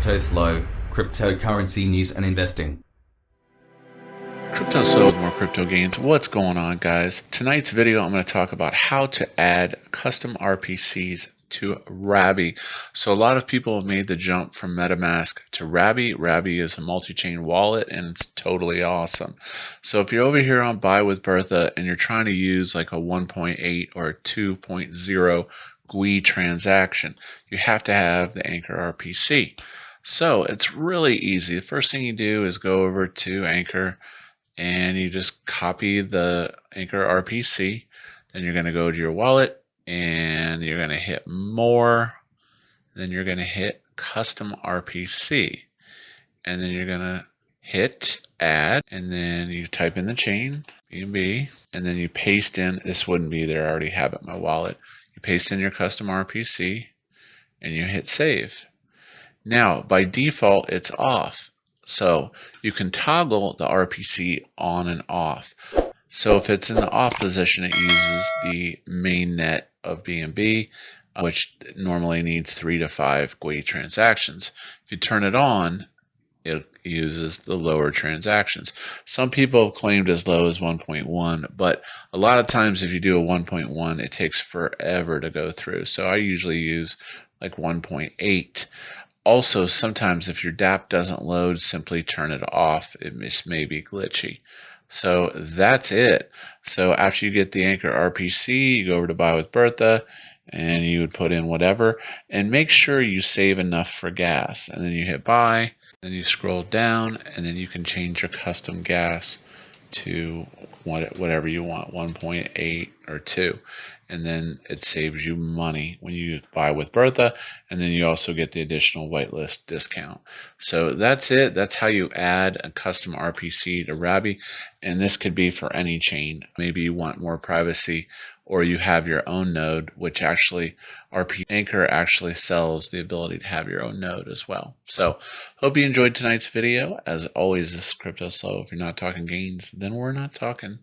Cryptoslo, cryptocurrency news and investing. Cryptoslo with more crypto gains. What's going on, guys? Tonight's video I'm going to talk about how to add custom RPCs to Rabby. So a lot of people have made the jump from MetaMask to Rabby. Rabby is a multi-chain wallet and it's totally awesome. So if you're over here on Buy with Bertha and you're trying to use like a 1.8 or a 2.0 GUI transaction, you have to have the Anchor RPC. So it's really easy. The first thing you do is go over to Anchor and you just copy the Anchor RPC. Then you're going to go to your wallet and you're going to hit more. Then you're going to hit custom RPC. And then you're going to hit add. And then you type in the chain, BNB. And then you paste in, this wouldn't be there, I already have it in my wallet. You paste in your custom RPC and you hit save. Now, by default, it's off. So you can toggle the RPC on and off. So if it's in the off position, it uses the main net of BNB, which normally needs 3 to 5 GUI transactions. If you turn it on, it uses the lower transactions. Some people have claimed as low as 1.1, but a lot of times if you do a 1.1, it takes forever to go through. So I usually use like 1.8. Also, sometimes if your DApp doesn't load, simply turn it off. It may be glitchy. So that's it. So after you get the Anchor RPC, you go over to Buy with Bertha, and you would put in whatever, and make sure you save enough for gas. And then you hit buy, then you scroll down, and then you can change your custom gas to whatever you want, 1.8 or 2. And then it saves you money when you buy with Bertha, and then you also get the additional whitelist discount. So that's it. That's how you add a custom RPC to Rabby, and this could be for any chain. Maybe you want more privacy, or you have your own node, which actually Anchor actually sells the ability to have your own node as well. So hope you enjoyed tonight's video. As always, this is Cryptoslo. If you're not talking gains, then we're not talking.